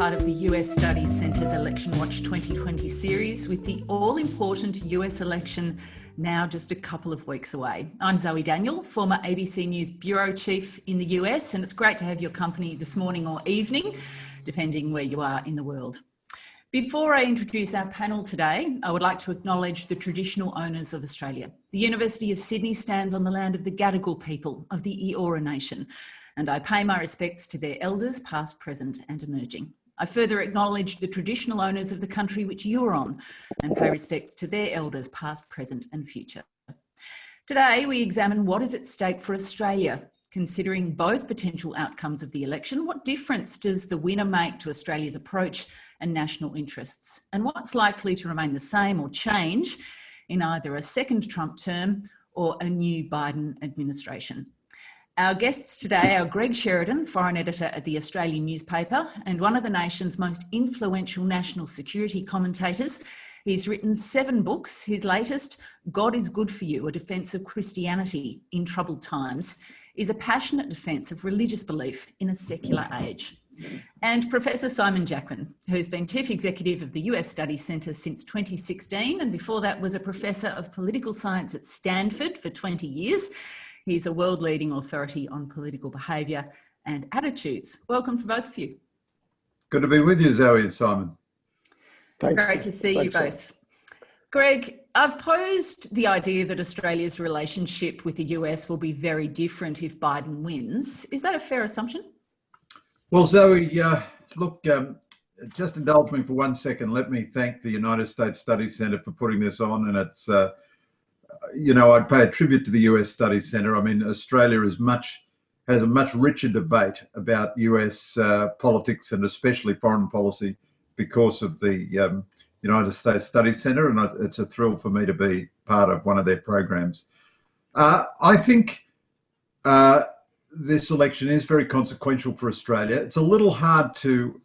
part of the US Studies Centre's Election Watch 2020 series with the all-important US election now just a couple of weeks away. I'm Zoe Daniel, former ABC News Bureau Chief in the US, and it's great to have your company this morning or evening, depending where you are in the world. Before I introduce our panel today, I would like to acknowledge the traditional owners of Australia. The University of Sydney stands on the land of the Gadigal people of the Eora Nation, and I pay my respects to their elders, past, present and emerging. I further acknowledge the traditional owners of the country which you're on and pay respects to their elders, past, present and future. Today, we examine what is at stake for Australia. Considering both potential outcomes of the election, what difference does the winner make to Australia's approach and national interests? And what's likely to remain the same or change in either a second Trump term or a new Biden administration? Our guests today are Greg Sheridan, foreign editor at the Australian newspaper and one of the nation's most influential national security commentators. He's written 7 books. His latest, God is Good for You, A Defence of Christianity in Troubled Times, is a passionate defence of religious belief in a secular age. And Professor Simon Jackman, who's been Chief Executive of the US Studies Centre since 2016, and before that was a Professor of Political Science at Stanford for 20 years. He's a world-leading authority on political behaviour and attitudes. Welcome for both of you. Good to be with you, Zoe and Simon. Thanks. Great to see you both. Greg, I've posed the idea that Australia's relationship with the US will be very different if Biden wins. Is that a fair assumption? Well, Zoe, look, just indulge me for 1 second. Let me thank the United States Studies Centre for putting this on. And it's, I'd pay a tribute to the US Studies Centre. I mean, Australia has a much richer debate about US politics and especially foreign policy because of the United States Studies Centre, and it's a thrill for me to be part of one of their programs. I think this election is very consequential for Australia. It's a little hard to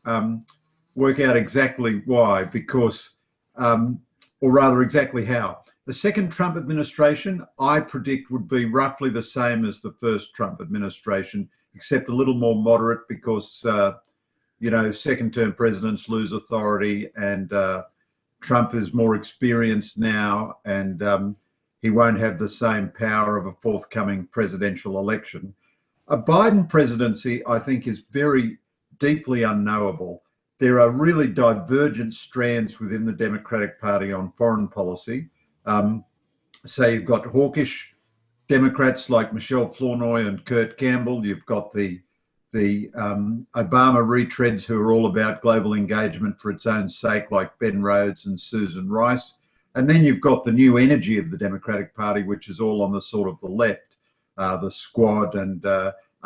work out exactly why, because, or rather exactly how. The second Trump administration, I predict, would be roughly the same as the first Trump administration, except a little more moderate because, second-term presidents lose authority and Trump is more experienced now and he won't have the same power of a forthcoming presidential election. A Biden presidency, I think, is very deeply unknowable. There are really divergent strands within the Democratic Party on foreign policy. So you've got hawkish Democrats like Michelle Flournoy and Kurt Campbell. You've got the Obama retreads who are all about global engagement for its own sake, like Ben Rhodes and Susan Rice. And then you've got the new energy of the Democratic Party, which is all on the sort of the left, the Squad and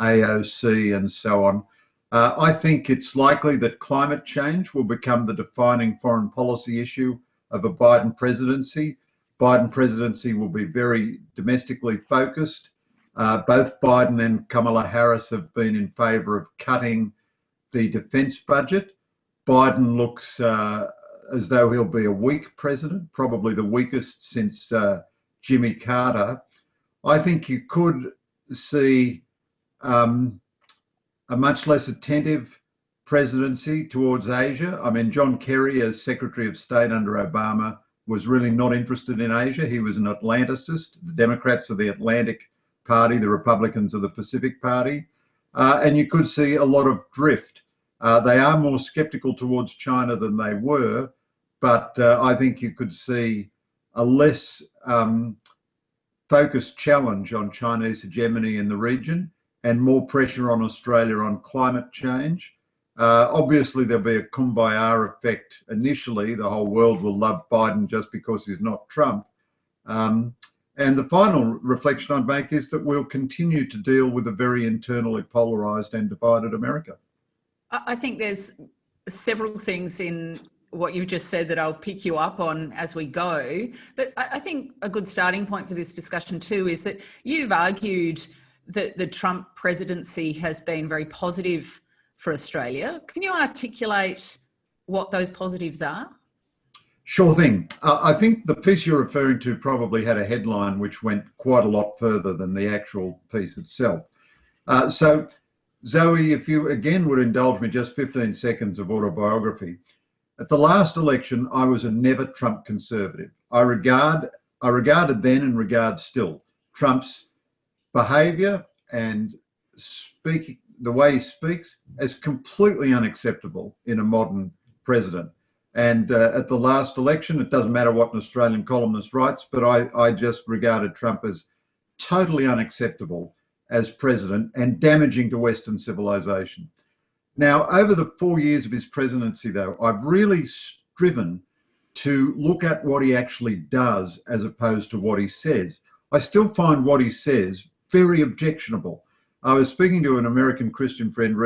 AOC and so on. I think it's likely that climate change will become the defining foreign policy issue of a Biden presidency. Biden presidency will be very domestically focused. Both Biden and Kamala Harris have been in favour of cutting the defence budget. Biden looks as though he'll be a weak president, probably the weakest since Jimmy Carter. I think you could see a much less attentive presidency towards Asia. I mean, John Kerry, as Secretary of State under Obama, was really not interested in Asia. He was an Atlanticist. The Democrats are the Atlantic Party, the Republicans are the Pacific Party. And you could see a lot of drift. They are more sceptical towards China than they were, but I think you could see a less focused challenge on Chinese hegemony in the region and more pressure on Australia on climate change. Obviously, there'll be a kumbaya effect initially. The whole world will love Biden just because he's not Trump. And the final reflection I'd make is that we'll continue to deal with a very internally polarised and divided America. I think there's several things in what you've just said that I'll pick you up on as we go. But I think a good starting point for this discussion too is that you've argued that the Trump presidency has been very positive for Australia. Can you articulate what those positives are? Sure thing. I think the piece you're referring to probably had a headline which went quite a lot further than the actual piece itself. So Zoe, if you again would indulge me just 15 seconds of autobiography. At the last election, I was a never Trump conservative. I regarded then and regard still Trump's behaviour and the way he speaks as completely unacceptable in a modern president. And at the last election, it doesn't matter what an Australian columnist writes, but I just regarded Trump as totally unacceptable as president and damaging to Western civilization. Now, over the 4 years of his presidency, though, I've really striven to look at what he actually does as opposed to what he says. I still find what he says very objectionable. I was speaking to an American Christian friend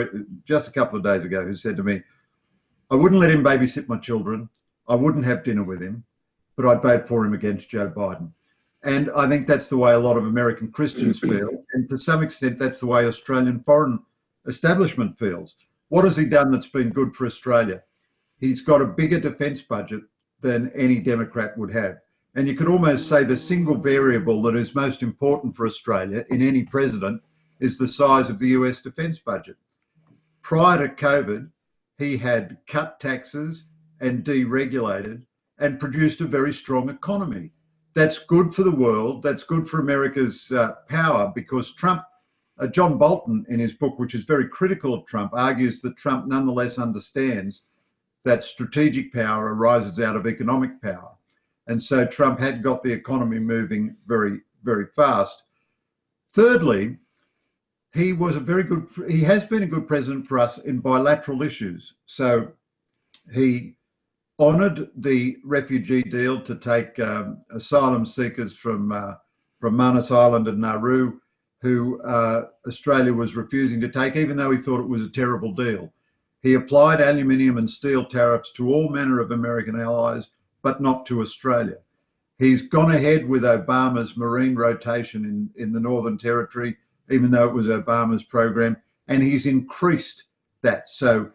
just a couple of days ago who said to me, I wouldn't let him babysit my children. I wouldn't have dinner with him, but I'd vote for him against Joe Biden. And I think that's the way a lot of American Christians feel. And to some extent, that's the way Australian foreign establishment feels. What has he done that's been good for Australia? He's got a bigger defence budget than any Democrat would have. And you could almost say the single variable that is most important for Australia in any president is the size of the US defence budget. Prior to COVID, he had cut taxes and deregulated and produced a very strong economy. That's good for the world. That's good for America's power, because Trump, John Bolton in his book, which is very critical of Trump, argues that Trump nonetheless understands that strategic power arises out of economic power. And so Trump had got the economy moving very, very fast. Thirdly, he has been a good president for us in bilateral issues. So he honoured the refugee deal to take asylum seekers from Manus Island and Nauru, who Australia was refusing to take, even though he thought it was a terrible deal. He applied aluminium and steel tariffs to all manner of American allies, but not to Australia. He's gone ahead with Obama's marine rotation in the Northern Territory, even though it was Obama's program, and he's increased that. So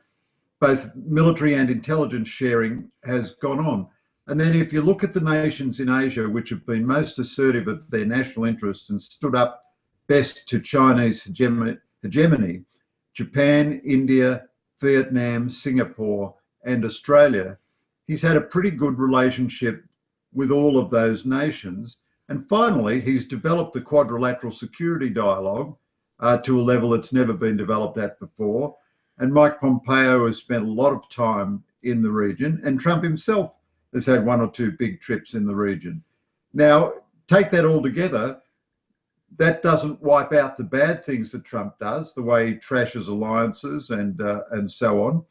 both military and intelligence sharing has gone on. And then if you look at the nations in Asia which have been most assertive of their national interests and stood up best to Chinese hegemony, Japan, India, Vietnam, Singapore, and Australia, he's had a pretty good relationship with all of those nations. And finally, he's developed the quadrilateral security dialogue to a level it's never been developed at before. And Mike Pompeo has spent a lot of time in the region, and Trump himself has had one or two big trips in the region. Now, take that all together, that doesn't wipe out the bad things that Trump does, the way he trashes alliances and so on.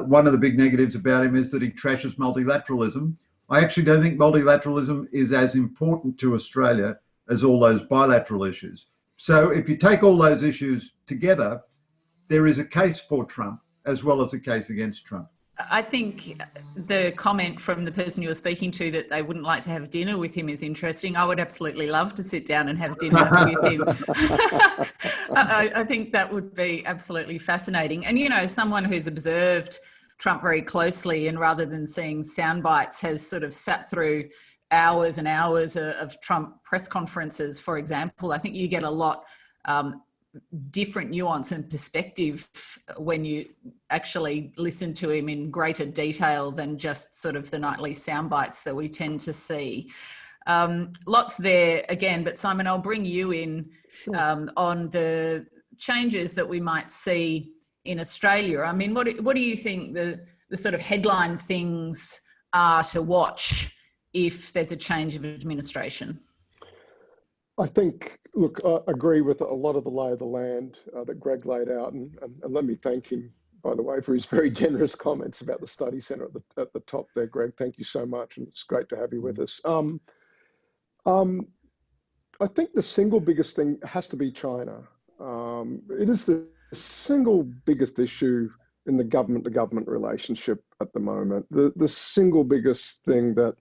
One of the big negatives about him is that he trashes multilateralism. I actually don't think multilateralism is as important to Australia as all those bilateral issues. So if you take all those issues together, there is a case for Trump as well as a case against Trump. I think the comment from the person you were speaking to that they wouldn't like to have dinner with him is interesting. I would absolutely love to sit down and have dinner with him. I think that would be absolutely fascinating. And, you know, someone who's observed Trump very closely and rather than seeing sound bites has sort of sat through hours and hours of Trump press conferences, for example. I think you get a lot different nuance and perspective when you actually listen to him in greater detail than just sort of the nightly sound bites that we tend to see. Lots there again, but Simon, I'll bring you in on the changes that we might see in Australia. I mean, what do you think the sort of headline things are to watch if there's a change of administration? I think, look, I agree with a lot of the lay of the land that Greg laid out, and let me thank him, by the way, for his very generous comments about the study centre at the top there, Greg. Thank you so much, and it's great to have you with us. I think the single biggest thing has to be China. It is the single biggest issue in the government-to-government relationship at the moment. The single biggest thing that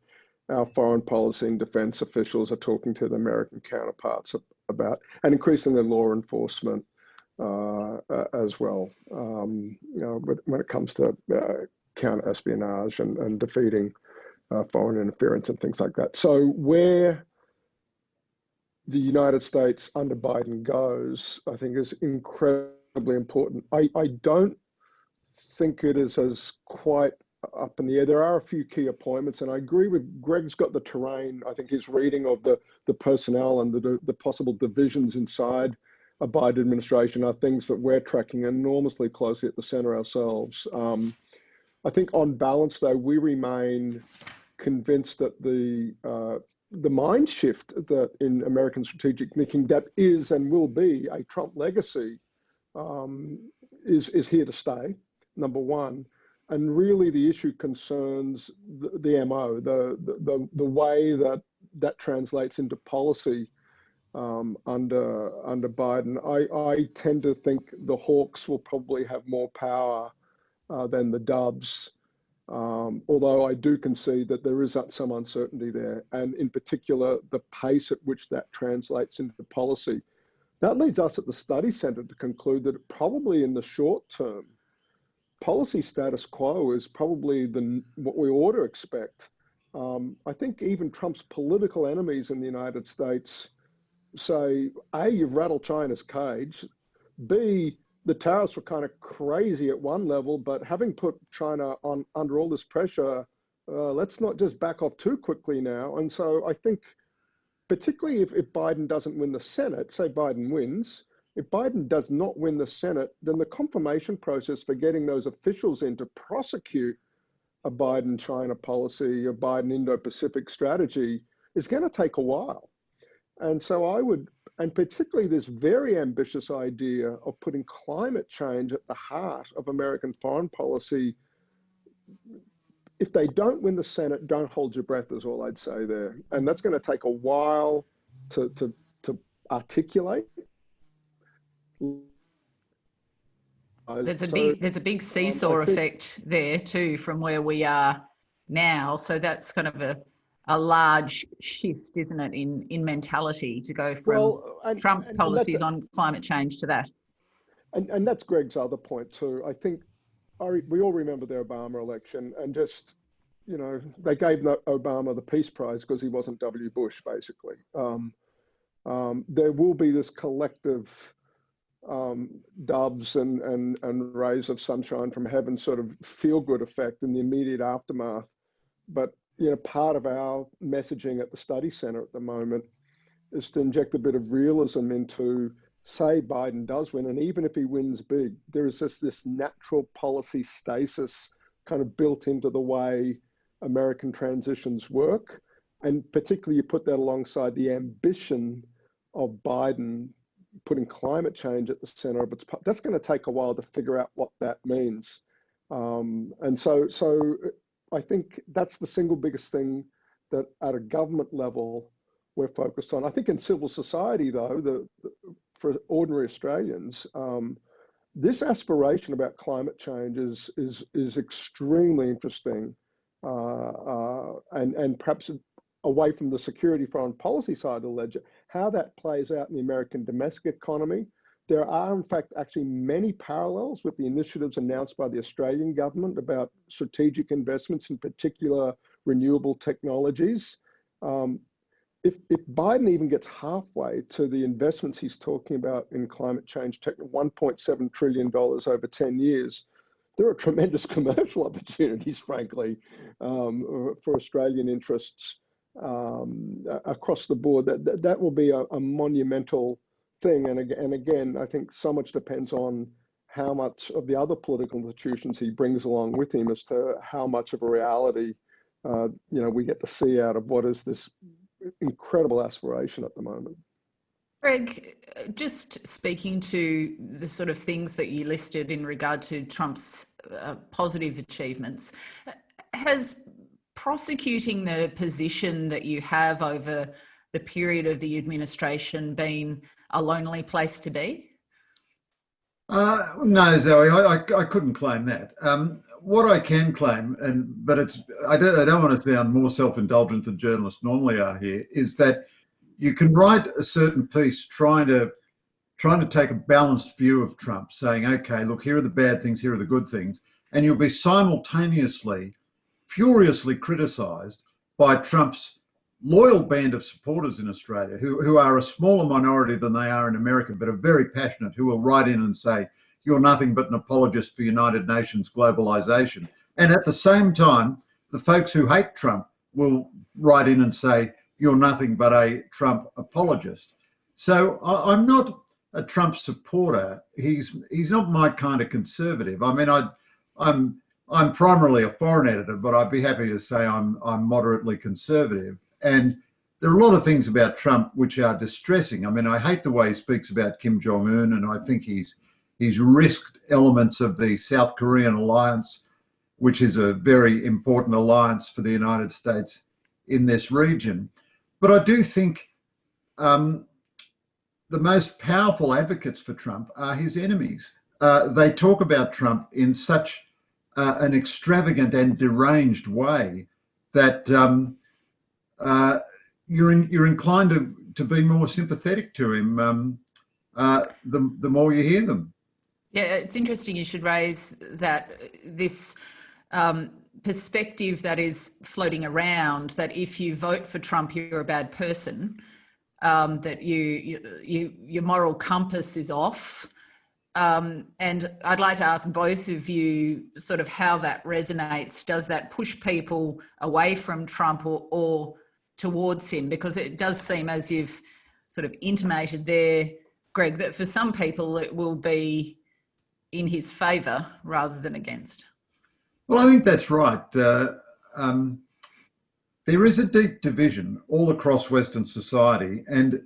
our foreign policy and defence officials are talking to the American counterparts about, and increasingly law enforcement as well. You know, when it comes to counter-espionage and defeating foreign interference and things like that. So where the United States under Biden goes, I think is incredibly important. I don't think it is as quite up in the air. There are a few key appointments, and I agree with Greg's got the terrain. I think his reading of the personnel and the possible divisions inside a Biden administration are things that we're tracking enormously closely at the center ourselves. I think on balance, though, we remain convinced that the mind shift that in American strategic thinking that is and will be a Trump legacy is here to stay, number one. And really the issue concerns the MO, the way that translates into policy under Biden. I tend to think the Hawks will probably have more power than the Doves, although I do concede that there is some uncertainty there, and in particular, the pace at which that translates into policy. That leads us at the study center to conclude that probably in the short term, policy status quo is probably what we ought to expect. I think even Trump's political enemies in the United States say, A, you've rattled China's cage, B, the tariffs were kind of crazy at one level, but having put China under all this pressure, let's not just back off too quickly now. And so I think, particularly if Biden doesn't win the Senate, say Biden wins, if Biden does not win the Senate, then the confirmation process for getting those officials in to prosecute a Biden-China policy, a Biden Indo-Pacific strategy is going to take a while. And so I would, and particularly this very ambitious idea of putting climate change at the heart of American foreign policy, if they don't win the Senate, don't hold your breath is all I'd say there. And that's going to take a while to articulate. There's a big seesaw effect there too from where we are now. So that's kind of a large shift, isn't it, in mentality to go from Trump's policies on climate change to that. And that's Greg's other point too. I think we all remember the Obama election, and just, you know, they gave Obama the Peace Prize because he wasn't W. Bush, basically. There will be this collective doves and rays of sunshine from heaven sort of feel-good effect in the immediate aftermath. But, you know, part of our messaging at the study center at the moment is to inject a bit of realism into, say Biden does win, and even if he wins big, there is just this natural policy stasis kind of built into the way American transitions work. And particularly you put that alongside the ambition of Biden putting climate change at the center of its, that's going to take a while to figure out what that means. And so I think that's the single biggest thing that at a government level we're focused on. I think in civil society though, for ordinary Australians, this aspiration about climate change is extremely interesting, and perhaps away from the security foreign policy side of the ledger, how that plays out in the American domestic economy. There are, in fact, actually many parallels with the initiatives announced by the Australian government about strategic investments, in particular renewable technologies. If Biden even gets halfway to the investments he's talking about in climate change, $1.7 trillion over 10 years, there are tremendous commercial opportunities, frankly, for Australian interests across the board. That will be a monumental thing. And again, I think so much depends on how much of the other political institutions he brings along with him as to how much of a reality we get to see out of what is this incredible aspiration at the moment. Greg, just speaking to the sort of things that you listed in regard to Trump's positive achievements, has prosecuting the position that you have over the period of the administration been a lonely place to be? No, Zoe, I couldn't claim that. What I can claim, but I don't want to sound more self-indulgent than journalists normally are here, is that you can write a certain piece trying to take a balanced view of Trump, saying, okay, look, here are the bad things, here are the good things, and you'll be simultaneously furiously criticised by Trump's loyal band of supporters in Australia who are a smaller minority than they are in America, but are very passionate, who will write in and say, you're nothing but an apologist for United Nations globalisation. And at the same time, the folks who hate Trump will write in and say, you're nothing but a Trump apologist. So I'm not a Trump supporter. He's not my kind of conservative. I mean, I'm primarily a foreign editor, but I'd be happy to say I'm moderately conservative. And there are a lot of things about Trump which are distressing. I mean, I hate the way he speaks about Kim Jong-un, and I think he's risked elements of the South Korean alliance, which is a very important alliance for the United States in this region. But I do think the most powerful advocates for Trump are his enemies. They talk about Trump in such an extravagant and deranged way that you're inclined to be more sympathetic to him the more you hear them. Yeah, it's interesting you should raise that, this perspective that is floating around, that if you vote for Trump, you're a bad person, that your moral compass is off. And I'd like to ask both of you sort of how that resonates. Does that push people away from Trump or towards him? Because it does seem, as you've sort of intimated there, Greg, that for some people it will be in his favour rather than against. Well, I think that's right. There is a deep division all across Western society, and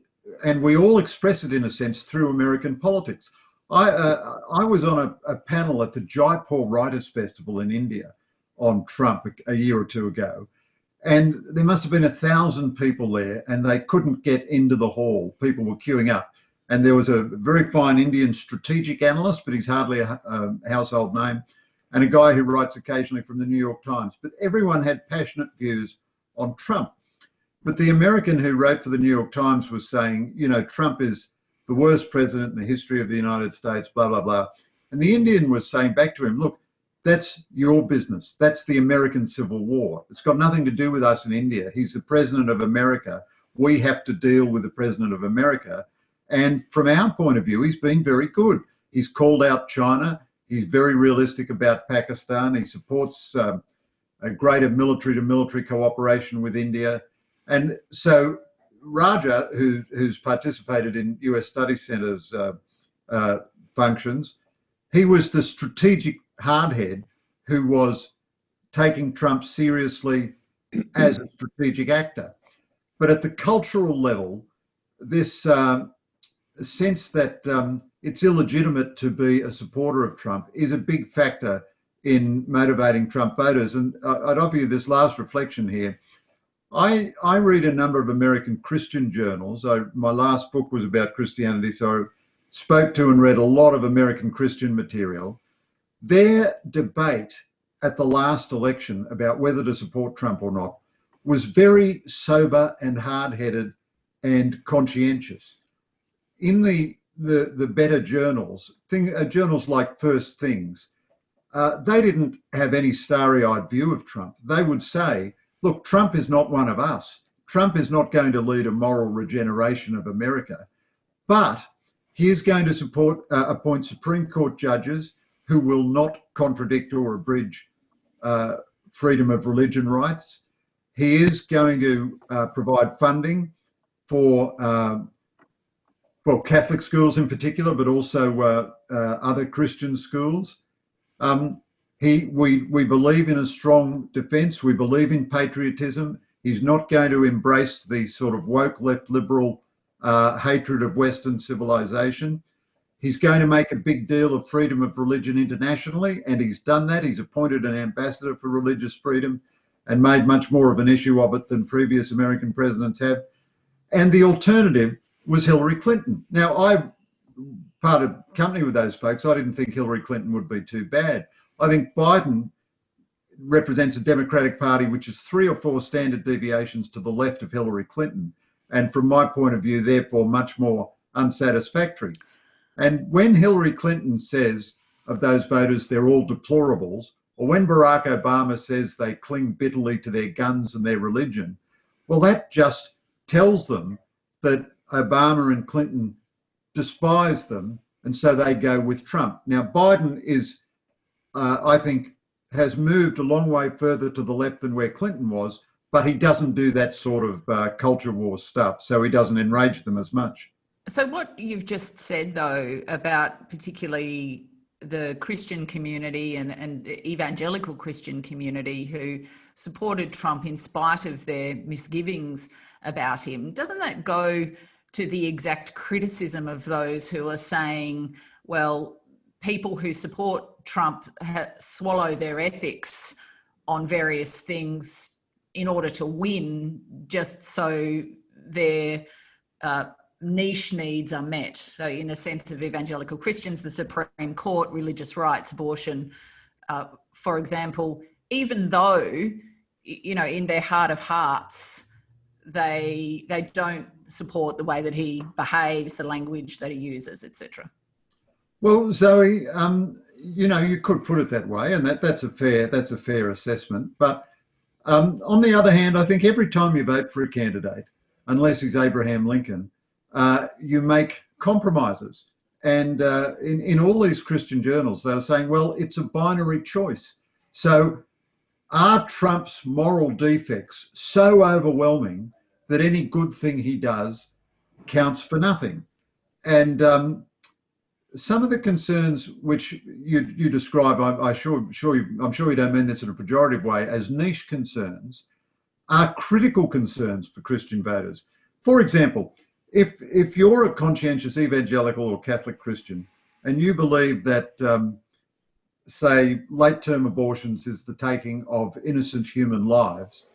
we all express it in a sense through American politics. I was on a panel at the Jaipur Writers' Festival in India on Trump a year or two ago, and there must have been 1,000 people there, and they couldn't get into the hall. People were queuing up, and there was a very fine Indian strategic analyst, but he's hardly a household name, and a guy who writes occasionally from the New York Times. But everyone had passionate views on Trump. But the American who wrote for the New York Times was saying, you know, Trump is the worst president in the history of the United States, blah, blah, blah. And the Indian was saying back to him, look, that's your business. That's the American Civil War. It's got nothing to do with us in India. He's the president of America. We have to deal with the president of America. And from our point of view, he's been very good. He's called out China. He's very realistic about Pakistan. He supports a greater military-to-military cooperation with India. And so Raja, who's participated in US Study Centre's functions, he was the strategic hardhead who was taking Trump seriously as a strategic actor. But at the cultural level, this sense that it's illegitimate to be a supporter of Trump is a big factor in motivating Trump voters. And I'd offer you this last reflection here. I read a number of American Christian journals. My last book was about Christianity, so I spoke to and read a lot of American Christian material. Their debate at the last election about whether to support Trump or not was very sober and hard-headed and conscientious. In the better journals, journals like First Things, they didn't have any starry-eyed view of Trump. They would say, look, Trump is not one of us. Trump is not going to lead a moral regeneration of America, but he is going to appoint Supreme Court judges who will not contradict or abridge freedom of religion rights. He is going to provide funding for Catholic schools in particular, but also other Christian schools. We believe in a strong defence. We believe in patriotism. He's not going to embrace the sort of woke left liberal hatred of Western civilization. He's going to make a big deal of freedom of religion internationally, and he's done that. He's appointed an ambassador for religious freedom and made much more of an issue of it than previous American presidents have. And the alternative was Hillary Clinton. Now, I parted company with those folks. I didn't think Hillary Clinton would be too bad. I think Biden represents a Democratic Party which is 3 or 4 standard deviations to the left of Hillary Clinton, and from my point of view, therefore, much more unsatisfactory. And when Hillary Clinton says of those voters they're all deplorables, or when Barack Obama says they cling bitterly to their guns and their religion, Well, that just tells them that Obama and Clinton despise them, and so they go with Trump. Now, Biden is, I think, has moved a long way further to the left than where Clinton was, but he doesn't do that sort of culture war stuff, so he doesn't enrage them as much. So what you've just said, though, about particularly the Christian community and the evangelical Christian community who supported Trump in spite of their misgivings about him, doesn't that go to the exact criticism of those who are saying, well, people who support Trump swallow their ethics on various things in order to win, just so their niche needs are met? So in the sense of evangelical Christians, the Supreme Court, religious rights, abortion, for example, even though, you know, in their heart of hearts, they don't support the way that he behaves, the language that he uses, etc. Well, Zoe, you know, you could put it that way, and that's a fair assessment. But on the other hand, I think every time you vote for a candidate, unless he's Abraham Lincoln, you make compromises. And in all these Christian journals, they're saying, well, it's a binary choice. So are Trump's moral defects so overwhelming that any good thing he does counts for nothing? And some of the concerns which you describe, I'm sure you don't mean this in a pejorative way, as niche concerns, are critical concerns for Christian voters. For example, if you're a conscientious evangelical or Catholic Christian and you believe that, say, late-term abortions is the taking of innocent human lives,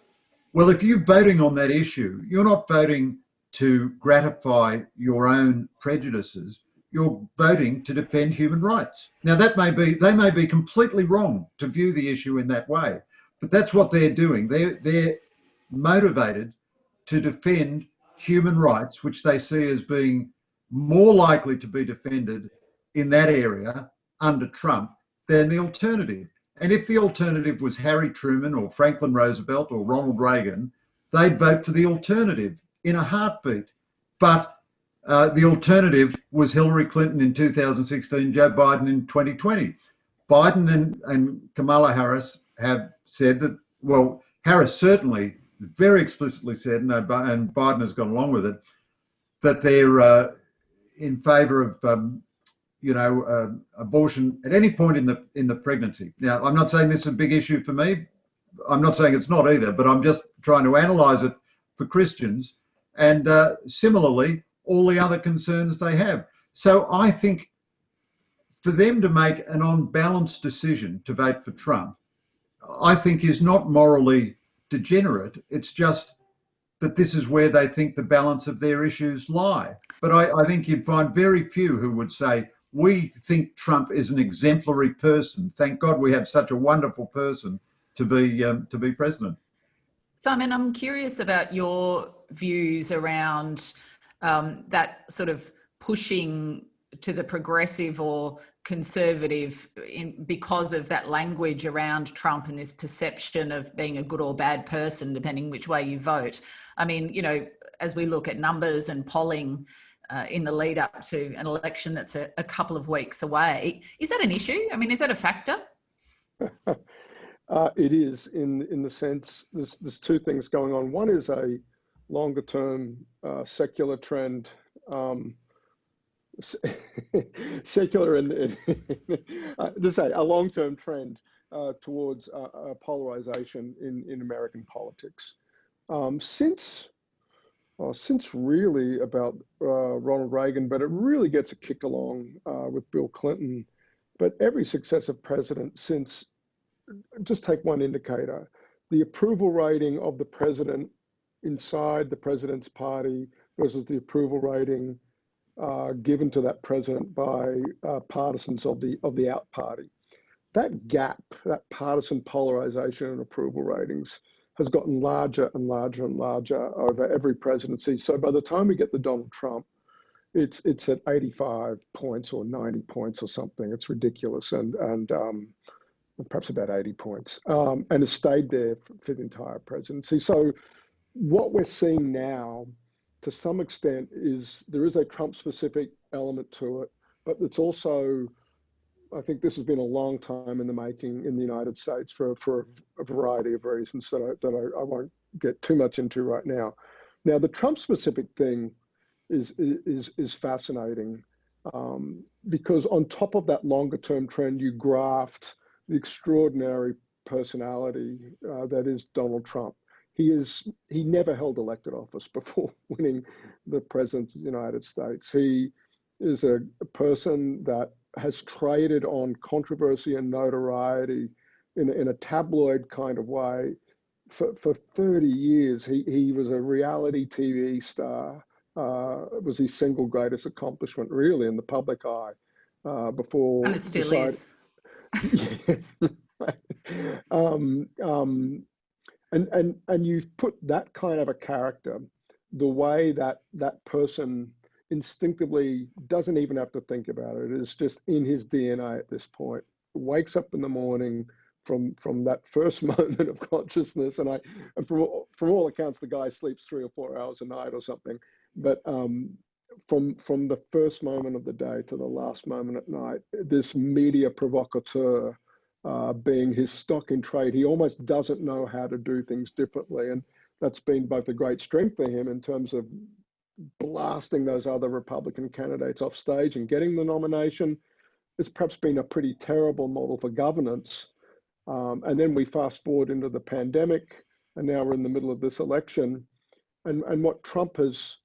well, if you're voting on that issue, you're not voting to gratify your own prejudices. You're voting to defend human rights. Now, they may be completely wrong to view the issue in that way, but that's what they're doing. They're motivated to defend human rights, which they see as being more likely to be defended in that area under Trump than the alternative. And if the alternative was Harry Truman or Franklin Roosevelt or Ronald Reagan, they'd vote for the alternative in a heartbeat. But the alternative was Hillary Clinton in 2016, Joe Biden in 2020. Biden and Kamala Harris have said that, well, Harris certainly very explicitly said, and Biden has gone along with it, that they're in favour of abortion at any point in the pregnancy. Now, I'm not saying this is a big issue for me. I'm not saying it's not either, but I'm just trying to analyse it for Christians, and similarly, all the other concerns they have. So I think for them to make an unbalanced decision to vote for Trump, I think is not morally degenerate. It's just that this is where they think the balance of their issues lie. But I think you'd find very few who would say, we think Trump is an exemplary person. Thank God we have such a wonderful person to be president. Simon, I'm curious about your views around that sort of pushing to the progressive or conservative because of that language around Trump and this perception of being a good or bad person, depending which way you vote. I mean, you know, as we look at numbers and polling in the lead up to an election that's a couple of weeks away, is that an issue? I mean, is that a factor? It is in the sense there's two things going on. One is a longer term secular trend, secular and to say a long term trend towards polarization in American politics. Since really about Ronald Reagan, but it really gets a kick along with Bill Clinton. But every successive president since, just take one indicator, the approval rating of the president inside the president's party versus the approval rating given to that president by partisans of the out party. That gap, that partisan polarization and approval ratings has gotten larger and larger and larger over every presidency. So by the time we get to Donald Trump, it's at 85 points or 90 points or something. It's ridiculous, and perhaps about 80 points, and has stayed there for the entire presidency. So what we're seeing now, to some extent, is there is a Trump-specific element to it, but it's also, I think this has been a long time in the making in the United States for a variety of reasons that I won't get too much into right now. Now, the Trump-specific thing is fascinating because on top of that longer-term trend, you graft the extraordinary personality that is Donald Trump. He never held elected office before winning the presidency of the United States. He is a person that has traded on controversy and notoriety in a tabloid kind of way. For 30 years, he was a reality TV star. It was his single greatest accomplishment, really, in the public eye. Before And it still is. Yeah, right. And you've put that kind of a character, the way that that person instinctively doesn't even have to think about it. It's just in his DNA at this point. Wakes up in the morning from that first moment of consciousness, and from all accounts, the guy sleeps 3 or 4 hours a night or something. But from the first moment of the day to the last moment at night, this media provocateur being his stock in trade, he almost doesn't know how to do things differently, and that's been both a great strength for him in terms of blasting those other Republican candidates off stage and getting the nomination. It's perhaps been a pretty terrible model for governance. And then we fast forward into the pandemic, and now we're in the middle of this election. And what Trump has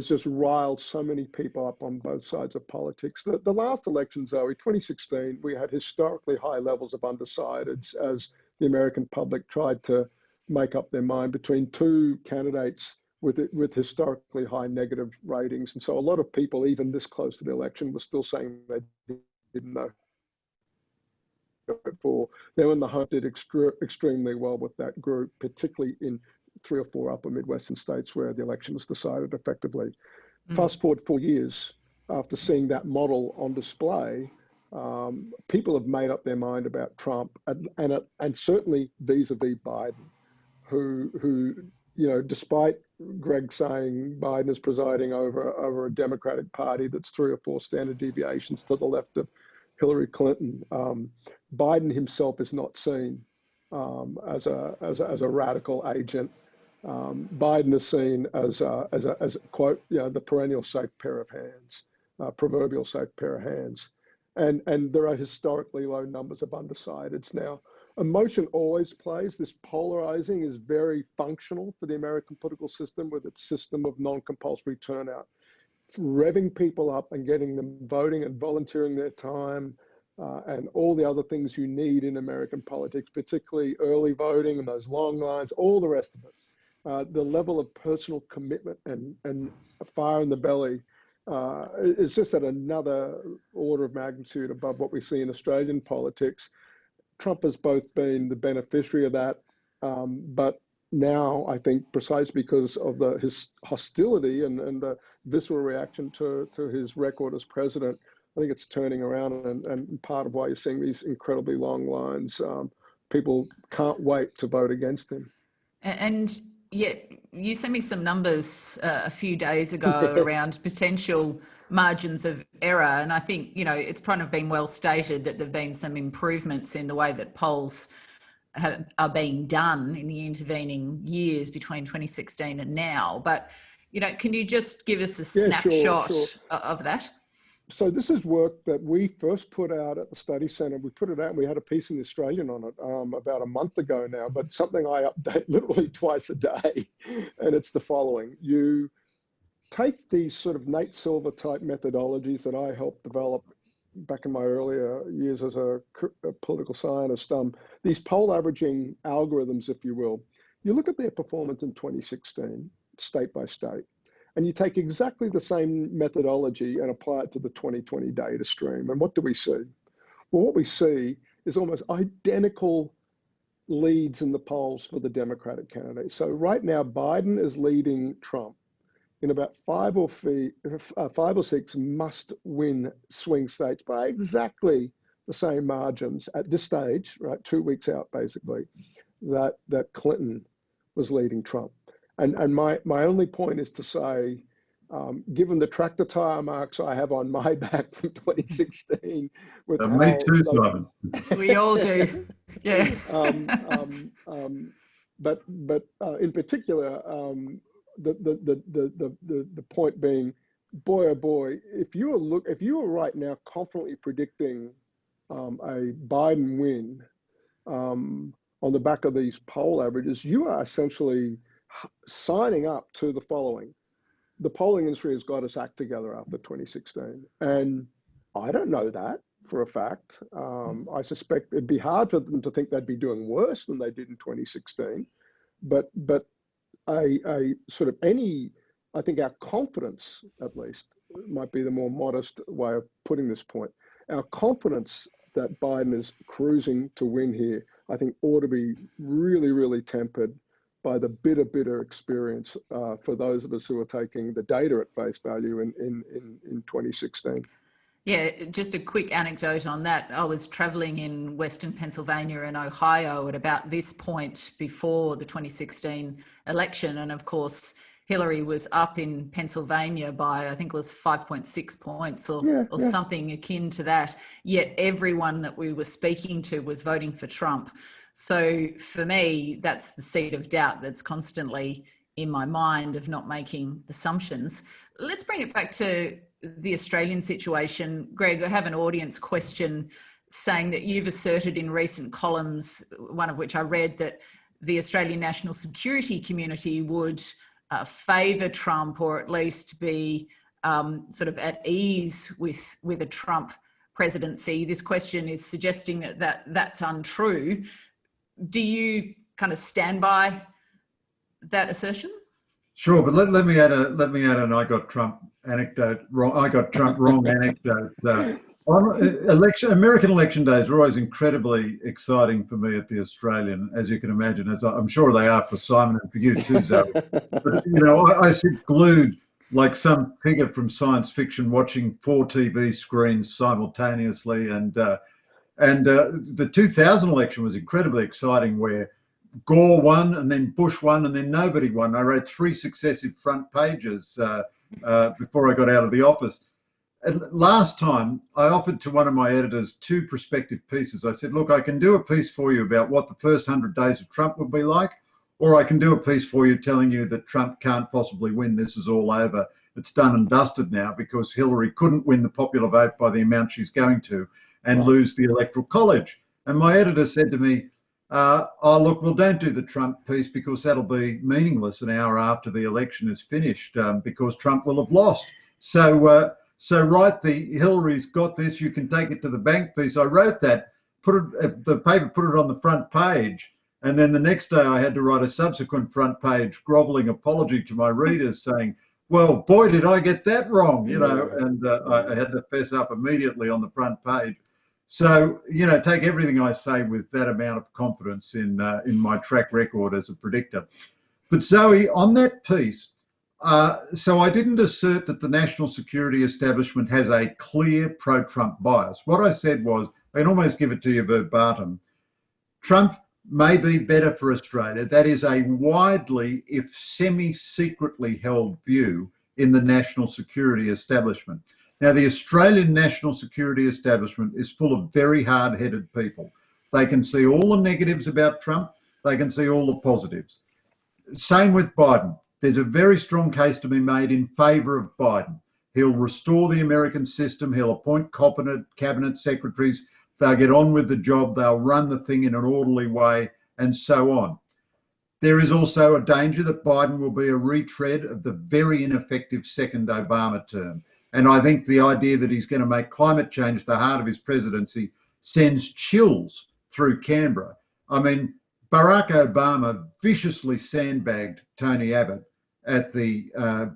just riled so many people up on both sides of politics. The last election, Zoe, 2016, we had historically high levels of undecideds as the American public tried to make up their mind between two candidates with historically high negative ratings. And so a lot of people, even this close to the election, were still saying they didn't know for. Now, in the Hunt did extremely well with that group, particularly in 3 or 4 upper Midwestern states where the election was decided effectively. Fast forward 4 years after seeing that model on display, people have made up their mind about Trump and certainly vis-a-vis Biden, who despite Greg saying Biden is presiding over a Democratic Party that's 3 or 4 standard deviations to the left of Hillary Clinton, Biden himself is not seen as a radical agent. Biden is seen as quote, the perennial safe pair of hands, proverbial safe pair of hands, and there are historically low numbers of undecideds now. Emotion always plays. This polarizing is very functional for the American political system with its system of non-compulsory turnout, revving people up and getting them voting and volunteering their time and all the other things you need in American politics, particularly early voting and those long lines, all the rest of it. The level of personal commitment and fire in the belly is just at another order of magnitude above what we see in Australian politics. Trump has both been the beneficiary of that, but now I think precisely because of his hostility and the visceral reaction to his record as president, I think it's turning around, and part of why you're seeing these incredibly long lines. People can't wait to vote against him. And yet you sent me some numbers a few days ago Yes. around potential margins of error. And I think, it's kind of been well stated that there've been some improvements in the way that polls are being done in the intervening years between 2016 and now. But, can you just give us a snapshot sure. of that? So this is work that we first put out at the Study Centre. We put it out and we had a piece in the Australian on it about a month ago now, but something I update literally twice a day. And it's the following. You take these sort of Nate Silver type methodologies that I helped develop back in my earlier years as a political scientist, these poll averaging algorithms, if you will. You look at their performance in 2016, state by state, and you take exactly the same methodology and apply it to the 2020 data stream. And what do we see? Well, what we see is almost identical leads in the polls for the Democratic candidate. So right now, Biden is leading Trump in about 5 or 6 must-win swing states by exactly the same margins at this stage, right, 2 weeks out, basically, that Clinton was leading Trump. And my only point is to say, given the tractor tire marks I have on my back from 2016, with Me how too, Simon. We all do. Yeah. But in particular, the point being, boy oh boy, if you are right now confidently predicting a Biden win on the back of these poll averages, you are essentially signing up to the following: the polling industry has got its act together after 2016, and I don't know that for a fact. I suspect it'd be hard for them to think they'd be doing worse than they did in 2016. But a sort of I think our confidence, at least, might be the more modest way of putting this point. Our confidence that Biden is cruising to win here, I think, ought to be really, really tempered by the bitter experience for those of us who are taking the data at face value in 2016. Yeah, just a quick anecdote on that. I was traveling in Western Pennsylvania and Ohio at about this point before the 2016 election. And of course, Hillary was up in Pennsylvania by, I think it was 5.6 points or something akin to that. Yet everyone that we were speaking to was voting for Trump. So for me, that's the seed of doubt that's constantly in my mind of not making assumptions. Let's bring it back to the Australian situation. Greg, I have an audience question saying that you've asserted in recent columns, one of which I read, that the Australian national security community would favour Trump, or at least be sort of at ease with a Trump presidency. This question is suggesting that that's untrue. Do you kind of stand by that assertion? Sure, but let me add an I got Trump anecdote wrong. I got Trump wrong anecdote. American election days are always incredibly exciting for me at the Australian, as you can imagine, as I'm sure they are for Simon and for you too, Zoe. But I sit glued like some figure from science fiction, watching 4 TV screens simultaneously, and the 2000 election was incredibly exciting, where Gore won, and then Bush won, and then nobody won. I wrote 3 successive front pages before I got out of the office. And last time, I offered to one of my editors 2 prospective pieces. I said, look, I can do a piece for you about what the first 100 days of Trump would be like, or I can do a piece for you telling you that Trump can't possibly win. This is all over. It's done and dusted now, because Hillary couldn't win the popular vote by the amount she's going to and lose the Electoral College. And my editor said to me, oh, look, well, don't do the Trump piece, because that'll be meaningless an hour after the election is finished, because Trump will have lost. So write the Hillary's got this, you can take it to the bank piece. I wrote that, the paper put it on the front page, and then the next day I had to write a subsequent front page groveling apology to my readers saying, well, boy, did I get that wrong, and I had to fess up immediately on the front page. So, take everything I say with that amount of confidence in my track record as a predictor. But Zoe, on that piece, so I didn't assert that the national security establishment has a clear pro-Trump bias. What I said was, I can almost give it to you verbatim, Trump may be better for Australia. That is a widely, if semi-secretly held view in the national security establishment. Now, the Australian national security establishment is full of very hard-headed people. They can see all the negatives about Trump. They can see all the positives. Same with Biden. There's a very strong case to be made in favour of Biden. He'll restore the American system. He'll appoint competent cabinet secretaries. They'll get on with the job. They'll run the thing in an orderly way, and so on. There is also a danger that Biden will be a retread of the very ineffective second Obama term. And I think the idea that he's going to make climate change the heart of his presidency sends chills through Canberra. I mean, Barack Obama viciously sandbagged Tony Abbott at the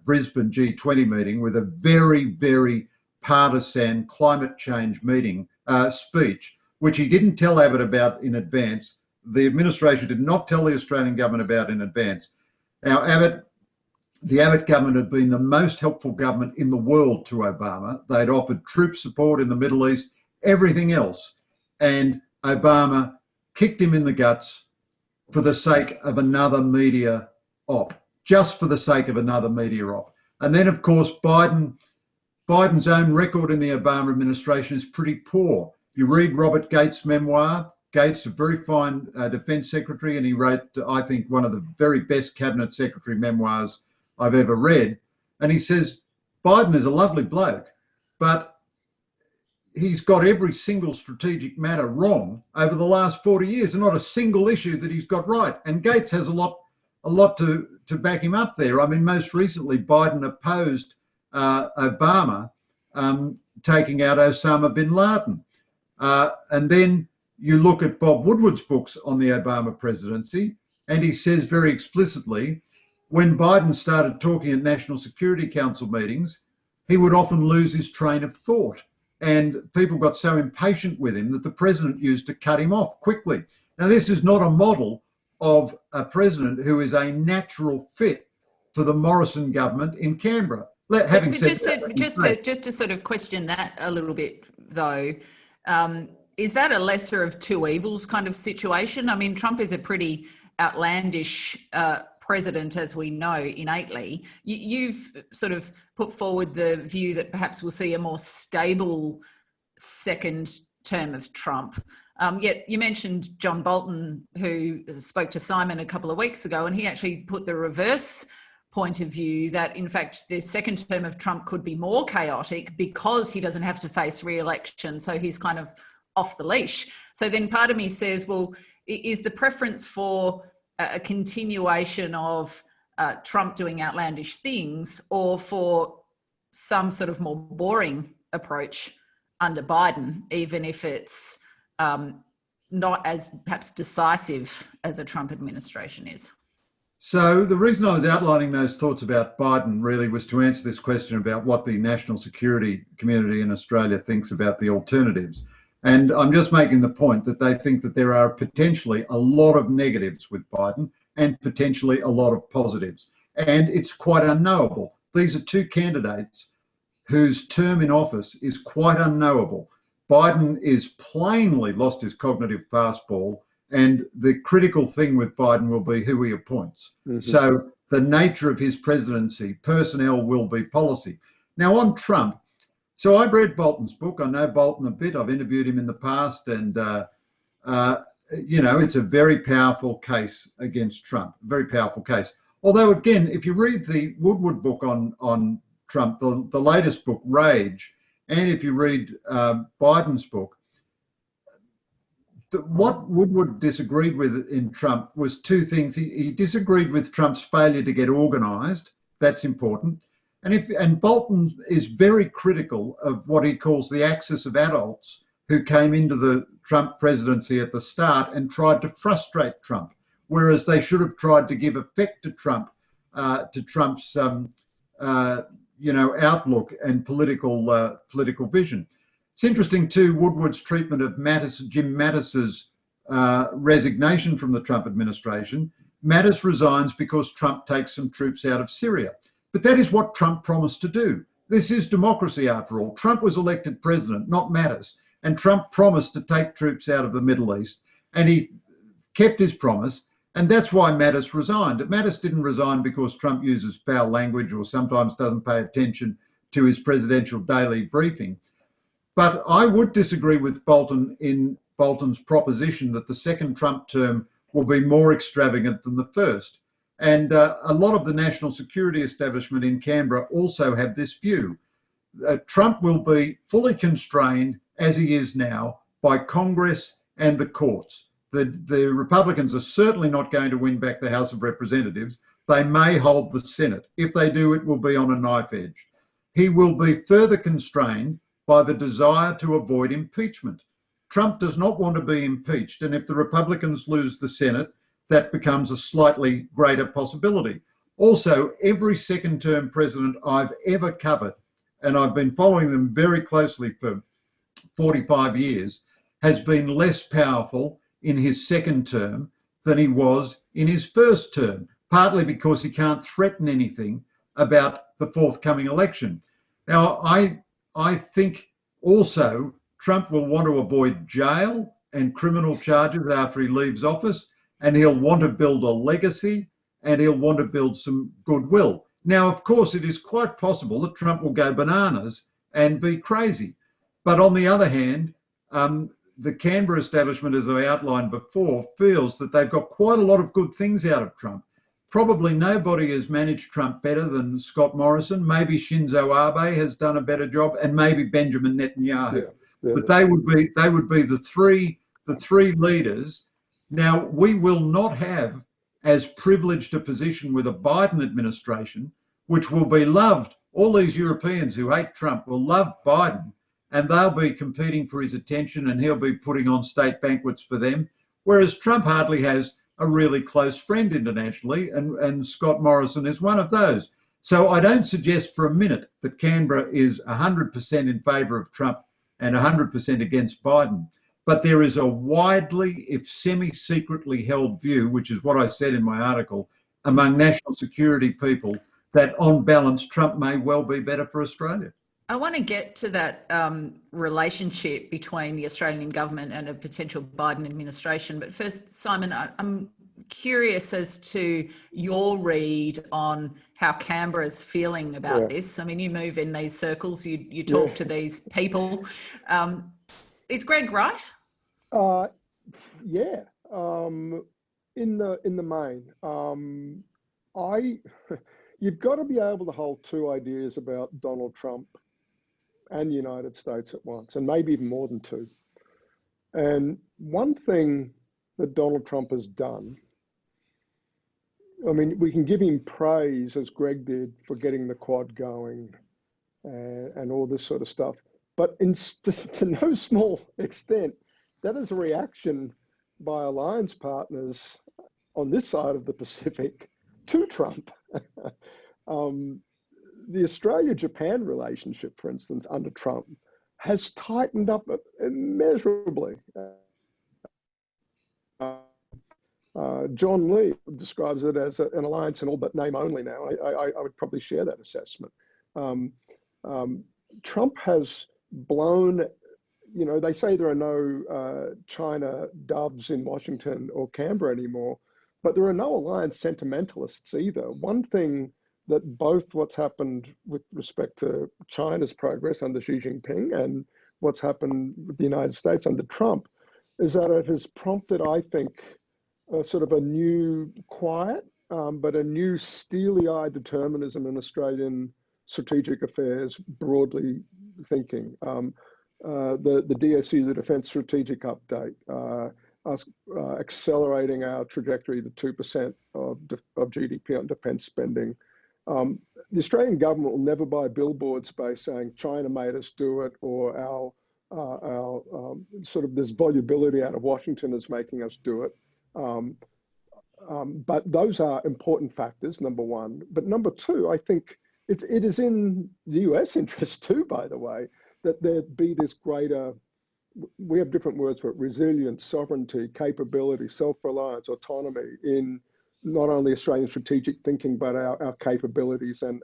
Brisbane G20 meeting with a very, very partisan climate change meeting speech, which he didn't tell Abbott about in advance. The administration did not tell the Australian government about in advance. Now, the Abbott government had been the most helpful government in the world to Obama. They'd offered troop support in the Middle East, everything else. And Obama kicked him in the guts for the sake of another media op. just for the sake of another media op. And then, of course, Biden's own record in the Obama administration is pretty poor. You read Robert Gates' memoir. Gates, a very fine defense secretary, and he wrote, I think, one of the very best cabinet secretary memoirs I've ever read. And he says, Biden is a lovely bloke, but he's got every single strategic matter wrong over the last 40 years, and not a single issue that he's got right. And Gates has a lot to back him up there. I mean, most recently, Biden opposed Obama taking out Osama bin Laden. And then you look at Bob Woodward's books on the Obama presidency, and he says very explicitly, when Biden started talking at National Security Council meetings, he would often lose his train of thought. And people got so impatient with him that the president used to cut him off quickly. Now, this is not a model of a president who is a natural fit for the Morrison government in Canberra. Having said that, just to sort of question that a little bit, though, is that a lesser of two evils kind of situation? I mean, Trump is a pretty outlandish president, as we know innately. You've sort of put forward the view that perhaps we'll see a more stable second term of Trump. Yet you mentioned John Bolton, who spoke to Simon a couple of weeks ago, and he actually put the reverse point of view that, in fact, the second term of Trump could be more chaotic because he doesn't have to face re-election. So he's kind of off the leash. So then part of me says, well, is the preference for a continuation of Trump doing outlandish things, or for some sort of more boring approach under Biden, even if it's not as perhaps decisive as a Trump administration is? So the reason I was outlining those thoughts about Biden really was to answer this question about what the national security community in Australia thinks about the alternatives. And I'm just making the point that they think that there are potentially a lot of negatives with Biden and potentially a lot of positives. And it's quite unknowable. These are two candidates whose term in office is quite unknowable. Biden is plainly lost his cognitive fastball, and the critical thing with Biden will be who he appoints. Mm-hmm. So the nature of his presidency, personnel will be policy. Now on Trump, so I've read Bolton's book. I know Bolton a bit. I've interviewed him in the past, and it's a very powerful case against Trump. Very powerful case. Although again, if you read the Woodward book on Trump, the latest book, Rage, and if you read Biden's book, what Woodward disagreed with in Trump was two things. He disagreed with Trump's failure to get organised. That's important. And Bolton is very critical of what he calls the axis of adults who came into the Trump presidency at the start and tried to frustrate Trump, whereas they should have tried to give effect to Trump's outlook and political vision. It's interesting too, Woodward's treatment of Jim Mattis's resignation from the Trump administration. Mattis resigns because Trump takes some troops out of Syria. But that is what Trump promised to do. This is democracy, after all. Trump was elected president, not Mattis. And Trump promised to take troops out of the Middle East, and he kept his promise. And that's why Mattis resigned. Mattis didn't resign because Trump uses foul language or sometimes doesn't pay attention to his presidential daily briefing. But I would disagree with Bolton in Bolton's proposition that the second Trump term will be more extravagant than the first. And a lot of the national security establishment in Canberra also have this view. Trump will be fully constrained, as he is now, by Congress and the courts. The Republicans are certainly not going to win back the House of Representatives. They may hold the Senate. If they do, it will be on a knife edge. He will be further constrained by the desire to avoid impeachment. Trump does not want to be impeached, and if the Republicans lose the Senate, that becomes a slightly greater possibility. Also, every second-term president I've ever covered, and I've been following them very closely for 45 years, has been less powerful in his second term than he was in his first term, partly because he can't threaten anything about the forthcoming election. Now, I think also Trump will want to avoid jail and criminal charges after he leaves office, and he'll want to build a legacy and he'll want to build some goodwill. Now, of course, it is quite possible that Trump will go bananas and be crazy. But on the other hand, the Canberra establishment, as I outlined before, feels that they've got quite a lot of good things out of Trump. Probably nobody has managed Trump better than Scott Morrison. Maybe Shinzo Abe has done a better job, and maybe Benjamin Netanyahu. But they would be the three leaders. Now, we will not have as privileged a position with a Biden administration, which will be loved. All these Europeans who hate Trump will love Biden, and they'll be competing for his attention, and he'll be putting on state banquets for them. Whereas Trump hardly has a really close friend internationally, and Scott Morrison is one of those. So I don't suggest for a minute that Canberra is 100% in favour of Trump and 100% against Biden. But there is a widely, if semi-secretly held view, which is what I said in my article, among national security people, that on balance, Trump may well be better for Australia. I want to get to that relationship between the Australian government and a potential Biden administration. But first, Simon, I'm curious as to your read on how Canberra's feeling about this. I mean, you move in these circles, you talk to these people. Is Greg right? Yeah. In the main, you've got to be able to hold two ideas about Donald Trump and the United States at once, and maybe even more than two. And one thing that Donald Trump has done, I mean, we can give him praise, as Greg did, for getting the Quad going and all this sort of stuff. But to no small extent, that is a reaction by alliance partners on this side of the Pacific to Trump. The Australia-Japan relationship, for instance, under Trump, has tightened up immeasurably. John Lee describes it as an alliance in all but name only now. I would probably share that assessment. Trump has blown, you know, they say there are no China doves in Washington or Canberra anymore, but there are no alliance sentimentalists either. One thing that both what's happened with respect to China's progress under Xi Jinping and what's happened with the United States under Trump is that it has prompted, I think, sort of a new quiet, but a new steely-eyed determinism in Australian strategic affairs, broadly thinking. The DSU, the Defence Strategic Update, us accelerating our trajectory to 2% of GDP on defence spending. The Australian government will never buy billboards by saying China made us do it, or our sort of this volubility out of Washington is making us do it. But those are important factors, number one. But number two, I think it is in the US interest too, by the way, that there be this greater, we have different words for it, resilience, sovereignty, capability, self-reliance, autonomy in not only Australian strategic thinking, but our capabilities and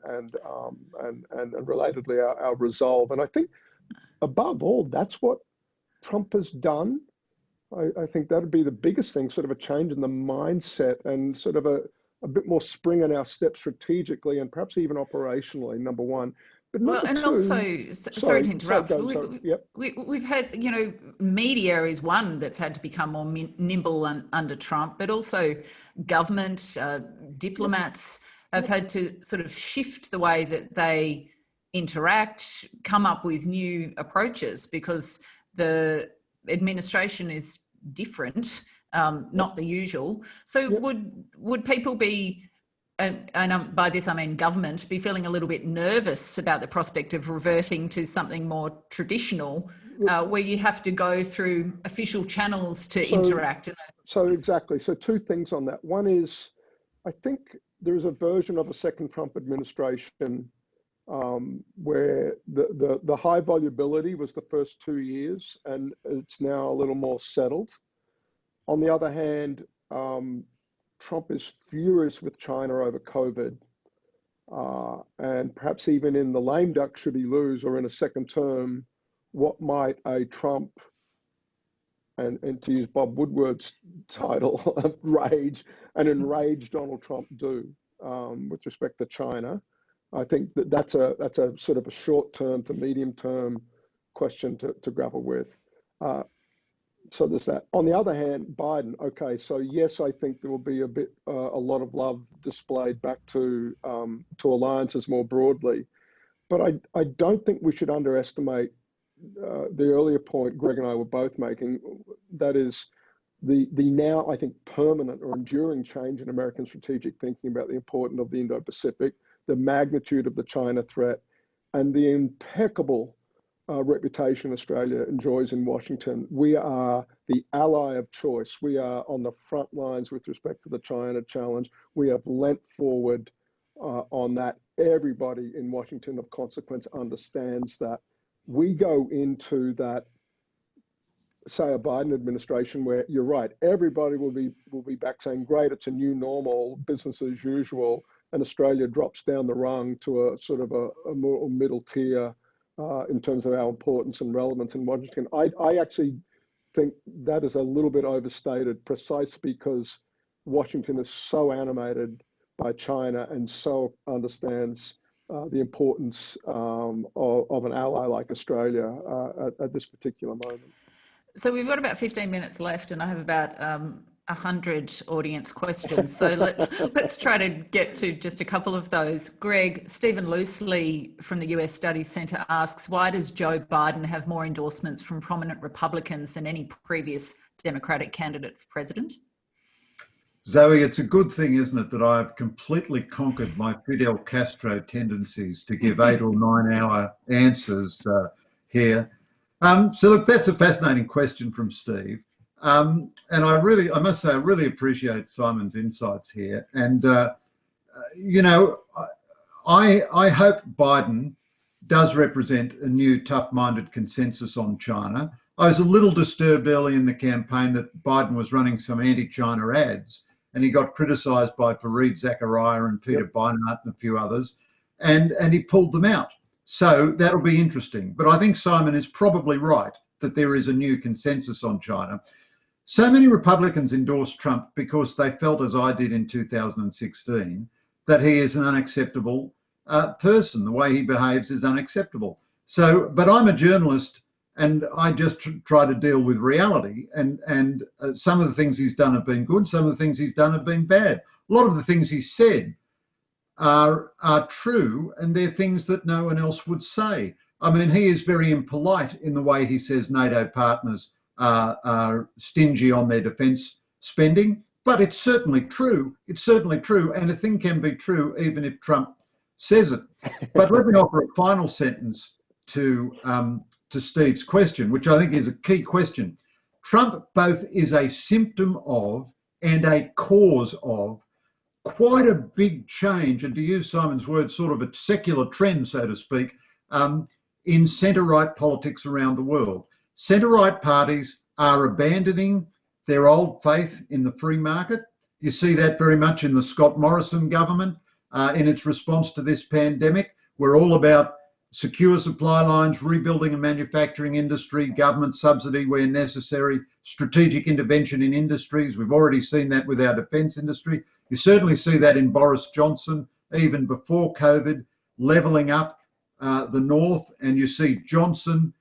relatedly our resolve. And I think above all, that's what Trump has done. I think that would be the biggest thing, sort of a change in the mindset and sort of a bit more spring in our step strategically and perhaps even operationally, number one. But number two, also, sorry to interrupt, we've had, you know, media is one that's had to become more nimble under Trump, but also government, diplomats have had to sort of shift the way that they interact, come up with new approaches because the administration is different, not the usual. So would people be, and by this I mean government, be feeling a little bit nervous about the prospect of reverting to something more traditional, where you have to go through official channels to interact? So exactly. So two things on that. One is, I think there is a version of a second Trump administration where the high volubility was the first 2 years, and it's now a little more settled. On the other hand, Trump is furious with China over COVID, and perhaps even in the lame duck, should he lose or in a second term, what might a Trump and to use Bob Woodward's title, rage, and enrage Donald Trump do with respect to China. I think that's a sort of a short-term to medium-term question to grapple with. So there's that. On the other hand, Biden. Okay, so yes, I think there will be a lot of love displayed back to alliances more broadly, but I don't think we should underestimate the earlier point Greg and I were both making. That is the now, I think, permanent or enduring change in American strategic thinking about the importance of the Indo-Pacific, the magnitude of the China threat, and the impeccable reputation Australia enjoys in Washington. We are the ally of choice. We are on the front lines with respect to the China challenge. We have leant forward on that. Everybody in Washington of consequence understands that. We go into that, say, a Biden administration where you're right, everybody will be back saying, great, it's a new normal, business as usual, and Australia drops down the rung to a sort of a more middle tier in terms of our importance and relevance in Washington. I actually think that is a little bit overstated, precisely because Washington is so animated by China and so understands the importance of an ally like Australia at this particular moment. So we've got about 15 minutes left, and I have about 100 audience questions. So let's try to get to just a couple of those. Greg, Stephen Loosley from the US Studies Centre asks, why does Joe Biden have more endorsements from prominent Republicans than any previous Democratic candidate for president? Zoe, it's a good thing, isn't it, that I've completely conquered my Fidel Castro tendencies to give 8 or 9 hour answers here. So look, that's a fascinating question from Steve. And I must say, I really appreciate Simon's insights here. And, you know, I hope Biden does represent a new tough-minded consensus on China. I was a little disturbed early in the campaign that Biden was running some anti-China ads, and he got criticised by Fareed Zakaria and Peter Beinart and a few others, and he pulled them out. So that'll be interesting. But I think Simon is probably right that there is a new consensus on China. So many Republicans endorsed Trump because they felt, as I did in 2016, that he is an unacceptable person. The way he behaves is unacceptable. So, but I'm a journalist, and I just try to deal with reality. And some of the things he's done have been good. Some of the things he's done have been bad. A lot of the things he said are true, and they're things that no one else would say. I mean, he is very impolite in the way he says NATO partners are stingy on their defence spending, but it's certainly true. It's certainly true, and a thing can be true even if Trump says it. But let me offer a final sentence to Steve's question, which I think is a key question. Trump both is a symptom of and a cause of quite a big change, and to use Simon's words, sort of a secular trend, so to speak, in centre-right politics around the world. Centre-right parties are abandoning their old faith in the free market. You see that very much in the Scott Morrison government in its response to this pandemic. We're all about secure supply lines, rebuilding a manufacturing industry, government subsidy where necessary, strategic intervention in industries. We've already seen that with our defence industry. You certainly see that in Boris Johnson, even before COVID, levelling up the north, and you see Johnson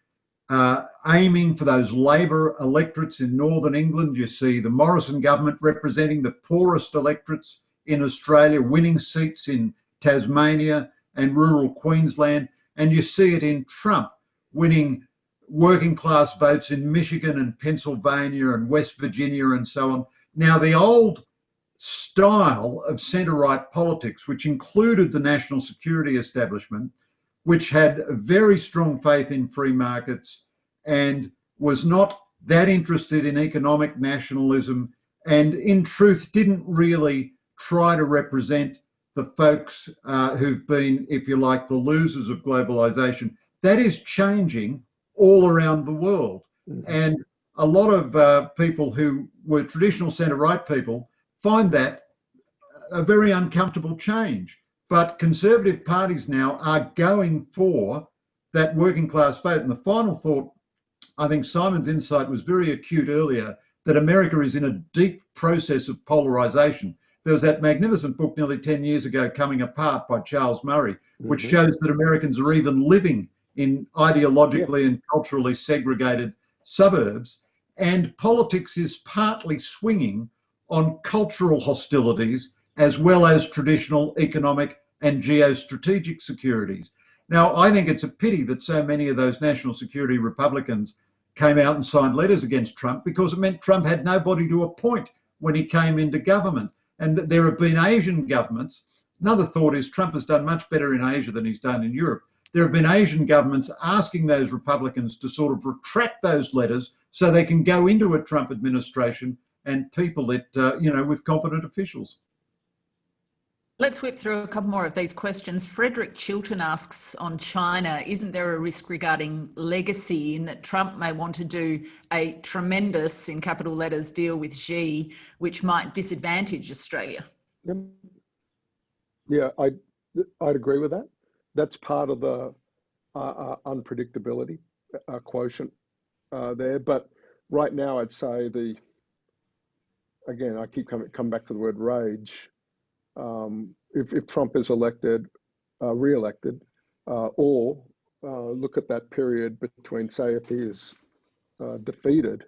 aiming for those Labor electorates in northern England. You see the Morrison government representing the poorest electorates in Australia, winning seats in Tasmania and rural Queensland. And you see it in Trump winning working class votes in Michigan and Pennsylvania and West Virginia and so on. Now, the old style of centre-right politics, which included the national security establishment, which had a very strong faith in free markets and was not that interested in economic nationalism, and in truth didn't really try to represent the folks who've been, if you like, the losers of globalisation. That is changing all around the world. And a lot of people who were traditional centre-right people find that a very uncomfortable change. But Conservative parties now are going for that working class vote. And the final thought I think Simon's insight was very acute earlier, that America is in a deep process of polarization. There was that magnificent book nearly 10 years ago, Coming Apart, by Charles Murray, which shows that Americans are even living in ideologically and culturally segregated suburbs. And politics is partly swinging on cultural hostilities as well as traditional economic and geostrategic securities. Now, I think it's a pity that so many of those national security Republicans came out and signed letters against Trump, because it meant Trump had nobody to appoint when he came into government. And there have been Asian governments. Another thought is Trump has done much better in Asia than he's done in Europe. There have been Asian governments asking those Republicans to sort of retract those letters so they can go into a Trump administration and people it, with competent officials. Let's whip through a couple more of these questions. Frederick Chilton asks on China, isn't there a risk regarding legacy in that Trump may want to do a tremendous, in capital letters, deal with Xi, which might disadvantage Australia? Yeah, I'd agree with that. That's part of the unpredictability quotient there. But right now, I'd say again, I keep coming back to the word rage. If Trump is elected, re-elected, or look at that period between, say, if he is defeated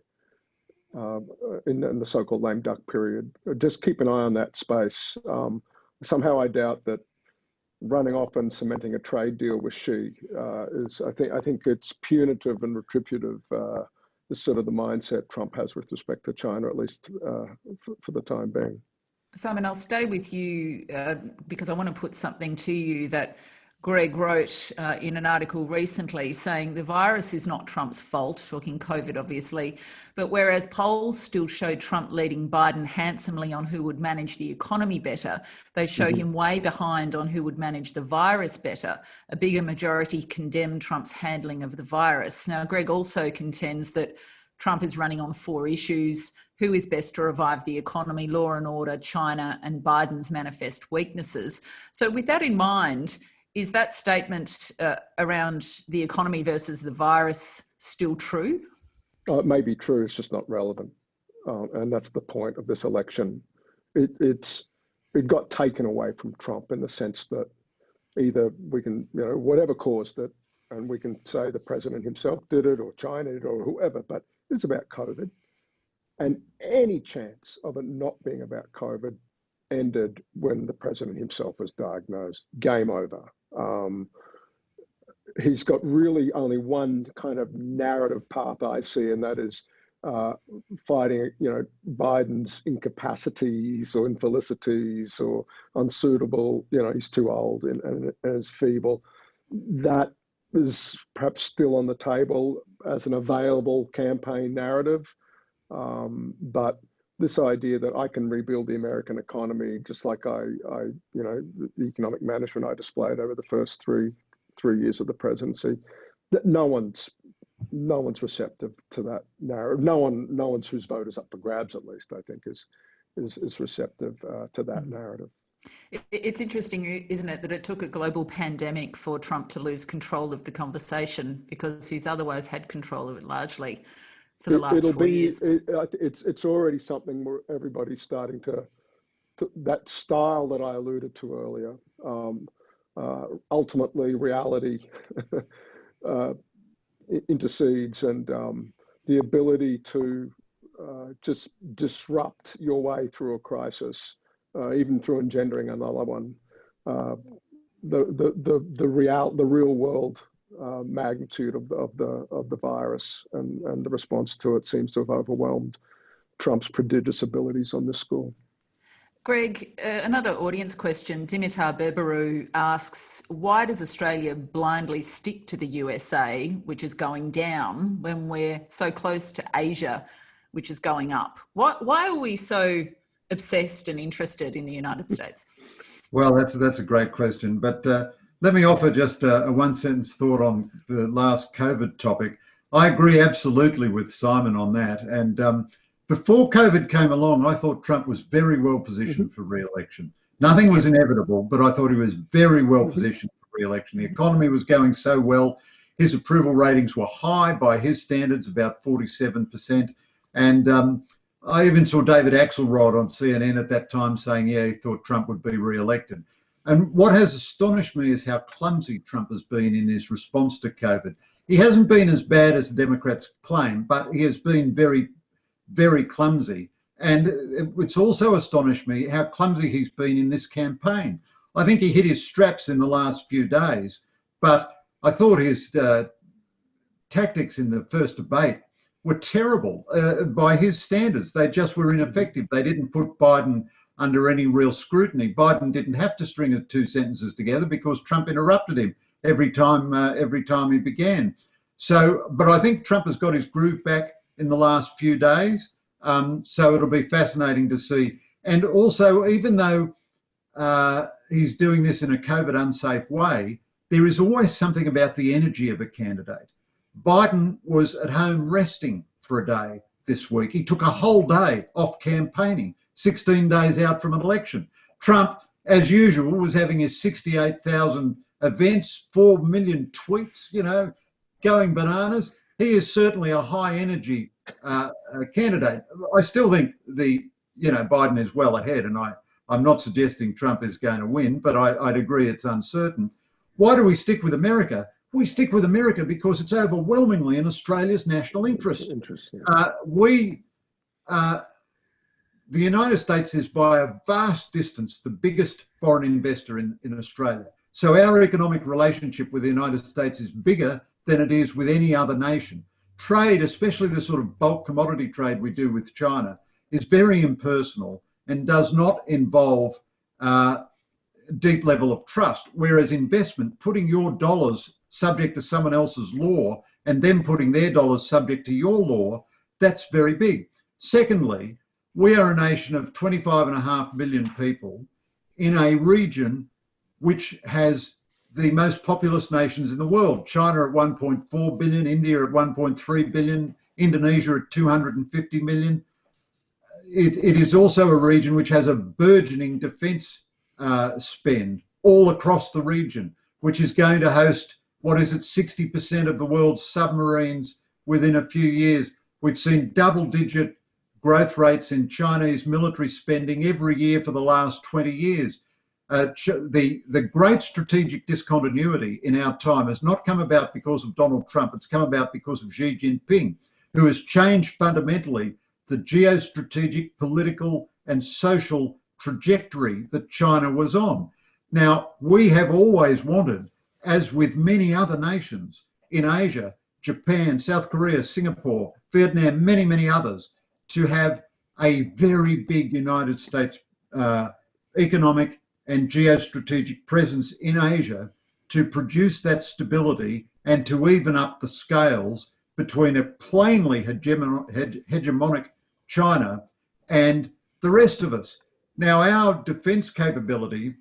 in the so-called lame duck period, just keep an eye on that space. Somehow I doubt that running off and cementing a trade deal with Xi is, I think it's punitive and retributive, is sort of the mindset Trump has with respect to China, at least for the time being. Simon, I'll stay with you because I want to put something to you that Greg wrote in an article recently, saying the virus is not Trump's fault, talking COVID obviously, but whereas polls still show Trump leading Biden handsomely on who would manage the economy better, they show him way behind on who would manage the virus better. A bigger majority condemn Trump's handling of the virus. Now, Greg also contends that Trump is running on 4 issues: who is best to revive the economy, law and order, China, and Biden's manifest weaknesses. So with that in mind, is that statement around the economy versus the virus still true? It may be true, it's just not relevant. And that's the point of this election. It got taken away from Trump in the sense that either we can, whatever caused it, and we can say the president himself did it, or China did it, or whoever, but it's about COVID. And any chance of it not being about COVID ended when the president himself was diagnosed. Game over. He's got really only one kind of narrative path I see, and that is fighting, Biden's incapacities or infelicities or unsuitable, he's too old and is feeble. That is perhaps still on the table as an available campaign narrative. But this idea that I can rebuild the American economy just like the economic management I displayed over the first three years of the presidency, that no one's receptive to that narrative. No one's whose vote is up for grabs, at least, I think, is receptive to that narrative. It's interesting, isn't it, that it took a global pandemic for Trump to lose control of the conversation, because he's otherwise had control of it largely for the last 4 years. It's already something where everybody's starting to that style that I alluded to earlier. Ultimately, reality intercedes, and the ability to just disrupt your way through a crisis, even through engendering another one. The real world magnitude of the virus and the response to it seems to have overwhelmed Trump's prodigious abilities on this score. Greg, another audience question. Dimitar Beberu asks, why does Australia blindly stick to the USA, which is going down, when we're so close to Asia, which is going up? Why are we so obsessed and interested in the United States? Well, that's a great question, but let me offer just a one-sentence thought on the last COVID topic. I agree absolutely with Simon on that. And before COVID came along, I thought Trump was very well positioned for re-election. Nothing was inevitable, but I thought he was very well positioned for re-election. The economy was going so well. His approval ratings were high by his standards, about 47%. And I even saw David Axelrod on CNN at that time saying, yeah, he thought Trump would be re-elected. And what has astonished me is how clumsy Trump has been in his response to COVID. He hasn't been as bad as the Democrats claim, but he has been very, very clumsy. And it's also astonished me how clumsy he's been in this campaign. I think he hit his straps in the last few days, but I thought his tactics in the first debate were terrible by his standards. They just were ineffective. They didn't put Biden under any real scrutiny. Biden didn't have to string the two sentences together because Trump interrupted him every time he began. So, but I think Trump has got his groove back in the last few days. So it'll be fascinating to see. And also, even though he's doing this in a COVID unsafe way, there is always something about the energy of a candidate. Biden was at home resting for a day this week. He took a whole day off campaigning, 16 days out from an election. Trump, as usual, was having his 68,000 events, 4 million tweets, going bananas. He is certainly a high energy candidate. I still think Biden is well ahead, and I'm not suggesting Trump is going to win, but I'd agree it's uncertain. Why do we stick with America? We stick with America because it's overwhelmingly in Australia's national interest. The United States is by a vast distance the biggest foreign investor in Australia. So our economic relationship with the United States is bigger than it is with any other nation. Trade, especially the sort of bulk commodity trade we do with China, is very impersonal and does not involve deep level of trust, whereas investment, putting your dollars subject to someone else's law and then putting their dollars subject to your law, that's very big. Secondly, we are a nation of 25.5 million people in a region which has the most populous nations in the world. China at 1.4 billion, India at 1.3 billion, Indonesia at 250 million. It is also a region which has a burgeoning defence spend all across the region, which is going to host, 60% of the world's submarines within a few years. We've seen double-digit growth rates in Chinese military spending every year for the last 20 years. The great strategic discontinuity in our time has not come about because of Donald Trump. It's come about because of Xi Jinping, who has changed fundamentally the geostrategic, political and social trajectory that China was on. Now, we have always wanted, as with many other nations in Asia, Japan, South Korea, Singapore, Vietnam, many, many others, to have a very big United States economic and geostrategic presence in Asia to produce that stability and to even up the scales between a plainly hegemonic China and the rest of us. Now, our defence capability,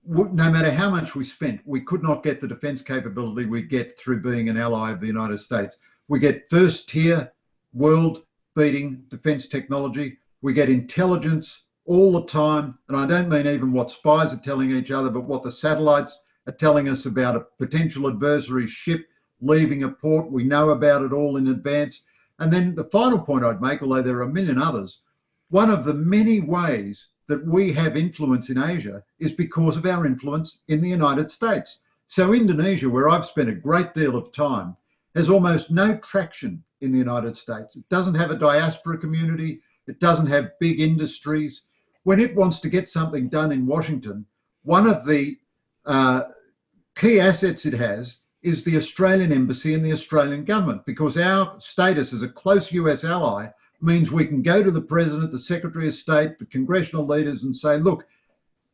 no matter how much we spent, we could not get the defence capability we get through being an ally of the United States. We get first tier, world-beating defence technology. We get intelligence all the time. And I don't mean even what spies are telling each other, but what the satellites are telling us about a potential adversary ship leaving a port. We know about it all in advance. And then the final point I'd make, although there are a million others, one of the many ways that we have influence in Asia is because of our influence in the United States. So Indonesia, where I've spent a great deal of time, has almost no traction in the United States. It doesn't have a diaspora community. It doesn't have big industries. When it wants to get something done in Washington, one of the key assets it has is the Australian embassy and the Australian government, because our status as a close US ally means we can go to the President, the Secretary of State, the congressional leaders and say, look,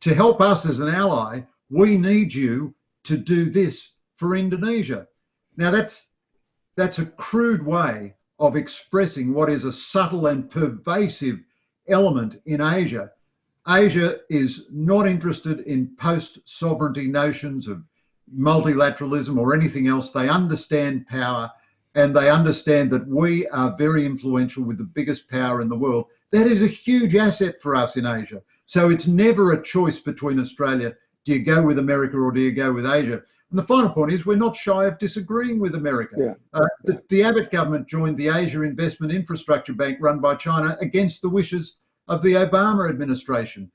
to help us as an ally, we need you to do this for Indonesia. Now that's a crude way of expressing what is a subtle and pervasive element in Asia. Asia is not interested in post-sovereignty notions of multilateralism or anything else. They understand power, and they understand that we are very influential with the biggest power in the world. That is a huge asset for us in Asia. So it's never a choice between Australia. Do you go with America or do you go with Asia? And the final point is we're not shy of disagreeing with America. The Abbott government joined the Asia Investment Infrastructure Bank run by China against the wishes of the Obama administration.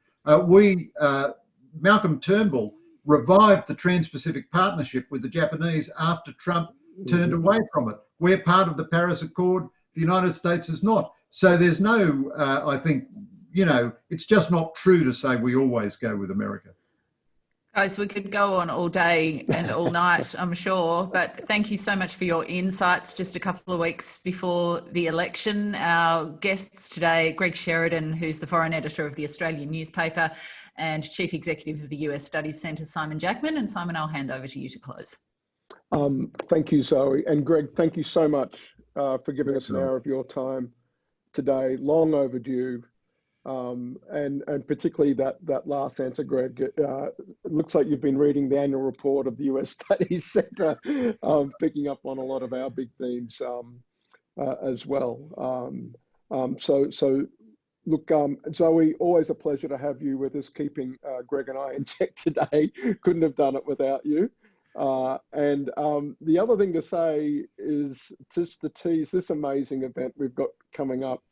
Malcolm Turnbull revived the Trans-Pacific Partnership with the Japanese after Trump turned away from it. We're part of the Paris Accord. The United States is not. So there's no, I think, it's just not true to say we always go with America. Guys, we could go on all day and all night, I'm sure, but thank you so much for your insights just a couple of weeks before the election. Our guests today, Greg Sheridan, who's the foreign editor of the Australian newspaper, and Chief Executive of the US Studies Centre, Simon Jackman. And Simon, I'll hand over to you to close. Thank you, Zoe. And Greg, thank you so much for giving us an hour of your time today. Long overdue. And particularly that last answer, Greg, it looks like you've been reading the annual report of the US Studies Centre, picking up on a lot of our big themes as well. So look, Zoe, always a pleasure to have you with us, keeping Greg and I in check today. Couldn't have done it without you. And the other thing to say is just to tease this amazing event we've got coming up.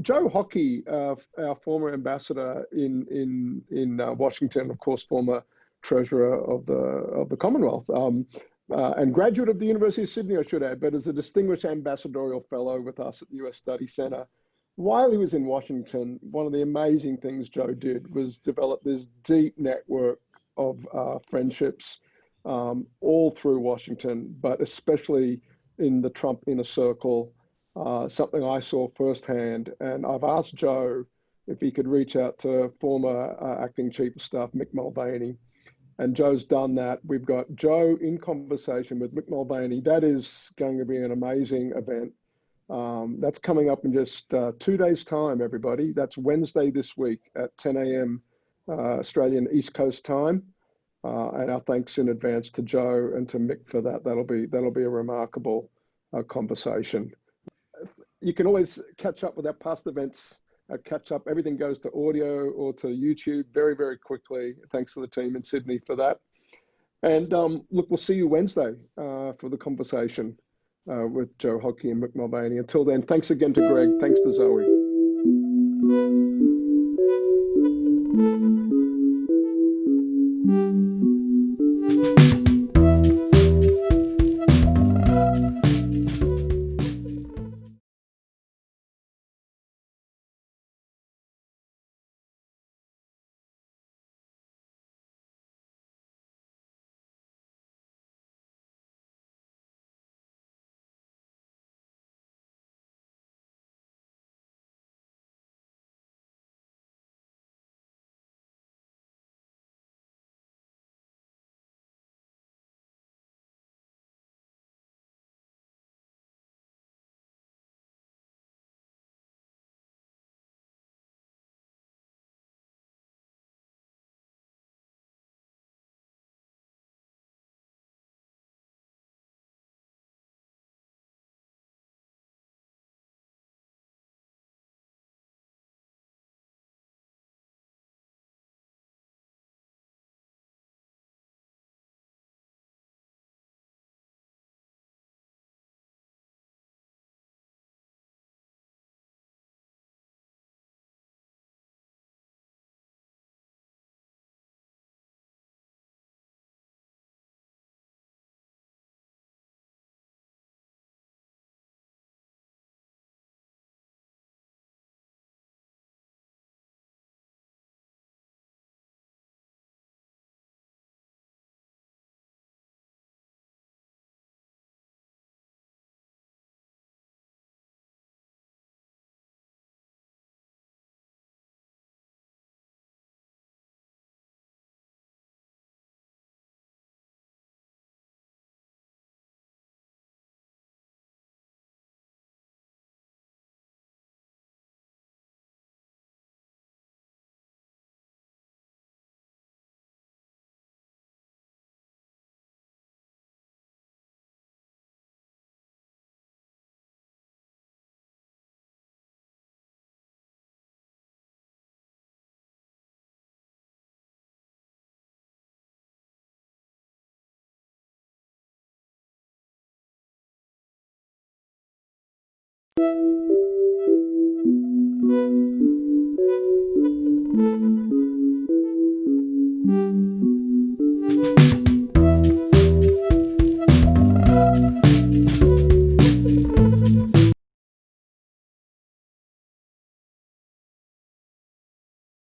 Joe Hockey, our former ambassador in Washington, of course, former treasurer of the Commonwealth, and graduate of the University of Sydney, I should add, but as a distinguished ambassadorial fellow with us at the US Study Centre. While he was in Washington, one of the amazing things Joe did was develop this deep network of friendships all through Washington, but especially in the Trump inner circle. Something I saw firsthand, and I've asked Joe if he could reach out to former acting chief of staff Mick Mulvaney, and Joe's done that. We've got Joe in conversation with Mick Mulvaney. That is going to be an amazing event. That's coming up in just 2 days' time, everybody. That's Wednesday this week at 10 a.m. Australian East Coast time. And our thanks in advance to Joe and to Mick for that. That'll be a remarkable conversation. You can always catch up with our past events. Everything goes to audio or to YouTube very, very quickly. Thanks to the team in Sydney for that. And look, we'll see you Wednesday for the conversation with Joe Hockey and Mick Mulvaney. Until then, thanks again to Greg. Thanks to Zoe.